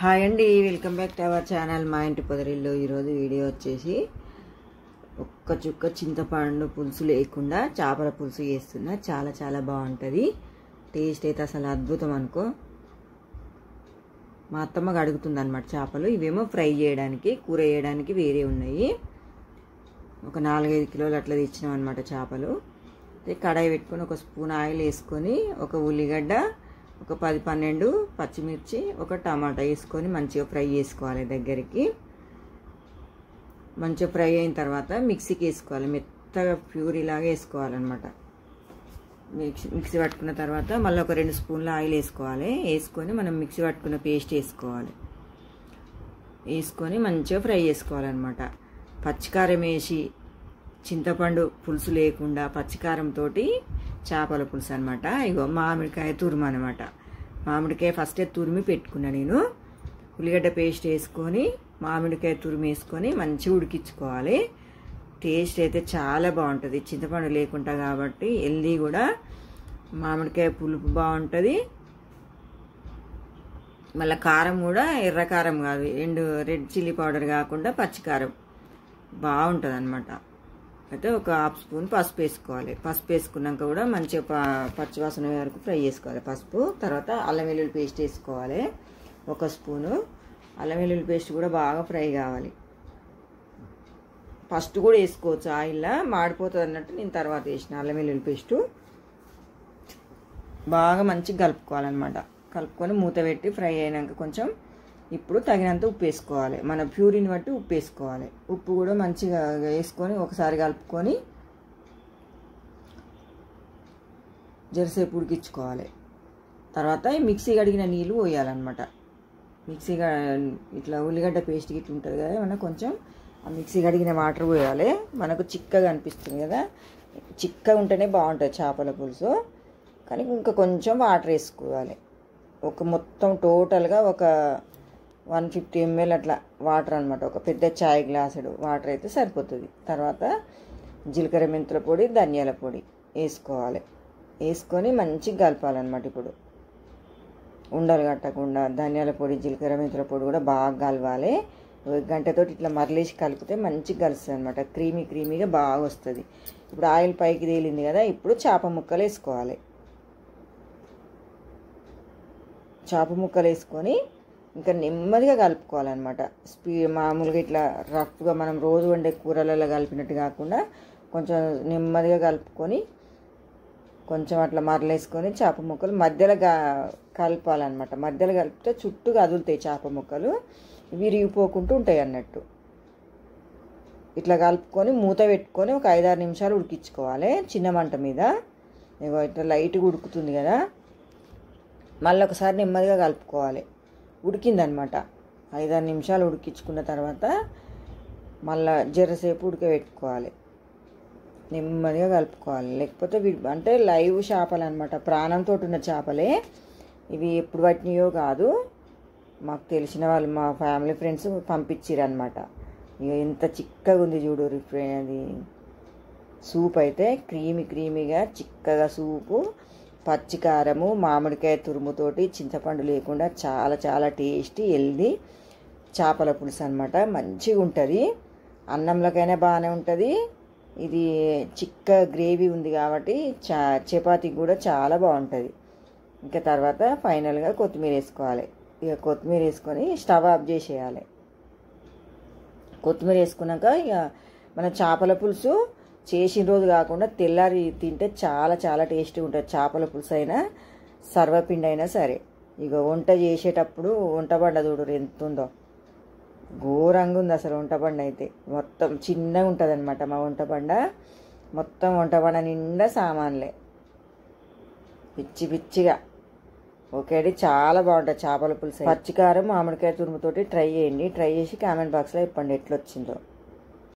Hi అండి, welcome back to our channel మా ఇంటి పొదరిల్లు. ఈరోజు వీడియో వచ్చేసి ఒక్క చుక్క చింతపండు పులుసు లేకుండా చేపల పులుసు చేస్తున్నా. చాలా చాలా బాగుంటుంది. టేస్ట్ అయితే అసలు అద్భుతం అనుకో. మా అత్తమ్మ అడుగుతుంది అనమాట చేపలు. ఇవేమో ఫ్రై చేయడానికి, కూర చేయడానికి వేరే ఉన్నాయి. ఒక 4-5 కిలోలు అట్లా తెచ్చినాం అనమాట చేపలు. కడాయి పెట్టుకొని ఒక స్పూన్ ఆయిల్ వేసుకొని, ఒక ఉల్లిగడ్డ, ఒక 10-12 పచ్చిమిర్చి, ఒక టమాటా వేసుకొని మంచిగా ఫ్రై చేసుకోవాలి. దగ్గరికి మంచిగా ఫ్రై అయిన తర్వాత మిక్సీకి వేసుకోవాలి. మెత్తగా ప్యూరీలాగా వేసుకోవాలన్నమాట. మిక్సీ పట్టుకున్న తర్వాత మళ్ళీ ఒక 2 స్పూన్ల ఆయిల్ వేసుకోవాలి. వేసుకొని మనం మిక్సీ పట్టుకున్న పేస్ట్ వేసుకోవాలి. వేసుకొని మంచిగా ఫ్రై చేసుకోవాలన్నమాట. పచ్చికారం వేసి, చింతపండు పులుసు లేకుండా పచ్చికారంతో చేపల పులుసు అనమాట. ఇగో మామిడికాయ తురుము అనమాట. మామిడికాయ ఫస్టే తురిమి పెట్టుకున్నా నేను. ఉల్లిగడ్డ పేస్ట్ వేసుకొని, మామిడికాయ తురిమి వేసుకొని మంచిగా ఉడికించుకోవాలి. టేస్ట్ అయితే చాలా బాగుంటుంది. చింతపండు లేకుండా కాబట్టి హెల్దీ కూడా. మామిడికాయ పులుపు బాగుంటుంది. మళ్ళీ కారం కూడా ఎర్ర కారం కాదు, రెడ్ చిల్లీ పౌడర్ కాకుండా పచ్చికారం బాగుంటుంది అనమాట. అయితే ఒక 1/2 స్పూన్ పసుపు వేసుకోవాలి. పసుపు వేసుకున్నాక కూడా మంచిగా పచ్చివాసన వరకు ఫ్రై చేసుకోవాలి. పసుపు తర్వాత అల్లం వెల్లుల్లి పేస్ట్ వేసుకోవాలి. 1 స్పూను అల్లం వెల్లుల్లి పేస్ట్ కూడా బాగా ఫ్రై కావాలి. ఫస్ట్ కూడా వేసుకోవచ్చు, ఆయిల్లో మాడిపోతుంది అన్నట్టు నేను తర్వాత వేసిన అల్లం వెల్లుల్లి పేస్టు. బాగా మంచిగా కలుపుకోవాలన్నమాట. కలుపుకొని మూత పెట్టి ఫ్రై అయినాక కొంచెం ఇప్పుడు తగినంత ఉప్పు వేసుకోవాలి. మన ప్యూరిని బట్టి ఉప్పు వేసుకోవాలి. ఉప్పు కూడా మంచిగా వేసుకొని ఒకసారి కలుపుకొని జరసేపు ఉడికించుకోవాలి. తర్వాత మిక్సీ కడిగిన నీళ్ళు పోయాలన్నమాట. మిక్సీగా ఇట్లా ఉల్లిగడ్డ పేస్ట్ ఇట్లా ఉంటుంది కదా, మనం కొంచెం ఆ మిక్సీ కడిగిన వాటర్ పోయాలి. మనకు చిక్కగా అనిపిస్తుంది కదా, చిక్కగా ఉంటేనే బాగుంటుంది చేపల పులుసు. కానీ ఇంకా కొంచెం వాటర్ వేసుకోవాలి. మొత్తం టోటల్గా ఒక 150 ml అట్లా వాటర్ అనమాట. ఒక పెద్ద చాయ్ గ్లాసుడు వాటర్ అయితే సరిపోతుంది. తర్వాత జీలకర్ర మెంతుల పొడి, ధనియాల పొడి వేసుకోవాలి. వేసుకొని మంచిగా కలపాలన్నమాట. ఇప్పుడు ఉండలు కట్టకుండా ధనియాల పొడి, జీలకర్ర మెంతుల పొడి కూడా బాగా కలవాలి. గంటతో ఇట్లా మరలేసి కలిపితే మంచిగా కలుస్తుంది అనమాట. క్రీమీగా బాగా వస్తుంది. ఇప్పుడు ఆయిల్ పైకి తేలింది కదా, ఇప్పుడు చేప ముక్కలు వేసుకోవాలి. చేప ముక్కలు వేసుకొని ఇంకా నెమ్మదిగా కలుపుకోవాలన్నమాట. మామూలుగా ఇట్లా రఫ్గా మనం రోజు వండే కూరలలో కలిపినట్టు కాకుండా కొంచెం నెమ్మదిగా కలుపుకొని కొంచెం అట్లా మరలేసుకొని చేప ముక్కలు మధ్యలో కలపాలన్నమాట. మధ్యలో కలిపితే చుట్టూ కదులుతాయి చేప ముక్కలు, విరిగిపోకుంటూ ఉంటాయి అన్నట్టు. ఇట్లా కలుపుకొని మూత పెట్టుకొని ఒక 5-6 నిమిషాలు ఉడికించుకోవాలి చిన్న మంట మీద. ఇట్లా లైట్గా ఉడుకుతుంది కదా, మళ్ళీ ఒకసారి నెమ్మదిగా కలుపుకోవాలి. ఉడికిందనమాట. 5-6 నిమిషాలు ఉడికించుకున్న తర్వాత మళ్ళీ జరసేపు ఉడకబెట్టుకోవాలి. నెమ్మదిగా కలుపుకోవాలి. లేకపోతే అంటే లైవ్ చేపలు అనమాట, ప్రాణంతో ఉన్న చేపలే ఇవి. ఎప్పుడు పట్టినాయో కాదు, మాకు తెలిసిన వాళ్ళు మా ఫ్యామిలీ ఫ్రెండ్స్ పంపించారు అనమాట. ఇక ఎంత చిక్కగా ఉంది చూడు. అది సూప్ అయితే క్రీమీగా చిక్కగా సూపు. పచ్చికారము, మామిడికాయ తురుముతోటి, చింతపండు లేకుండా చాలా చాలా టేస్టీ హెల్దీ చేపల పులుసు అనమాట. మంచిగా ఉంటుంది. అన్నంలోకైనా బాగానే ఉంటుంది. ఇది చిక్క గ్రేవీ ఉంది కాబట్టి చపాతీకి కూడా చాలా బాగుంటుంది. ఇంకా తర్వాత ఫైనల్గా కొత్తిమీర వేసుకోవాలి. ఇక కొత్తిమీర వేసుకొని స్టవ్ ఆఫ్ చేసేయాలి. కొత్తిమీర వేసుకున్నాక ఇక మన చేపల పులుసు చేసిన రోజు కాకుండా తెల్లారి తింటే చాలా చాలా టేస్టీ ఉంటుంది. చేపల పులుసు అయినా సర్వపిండి అయినా సరే. ఇక వంట చేసేటప్పుడు వంట బండ చూడు ఎంత ఉందో, ఘోరంగా ఉంది అసలు వంట బండ అయితే. మొత్తం చిన్నగా ఉంటుంది అనమాట మా వంట బండ. మొత్తం వంట బండ నిండా సామాన్లే, పిచ్చిగా. ఓకే అండి, చాలా బాగుంటుంది చేపల పులుసు. పచ్చికారం, మామిడికాయ తురుముతోటి ట్రై చేయండి. ట్రై చేసి కామెంట్ బాక్స్లో చెప్పండి ఎట్లొచ్చిందో.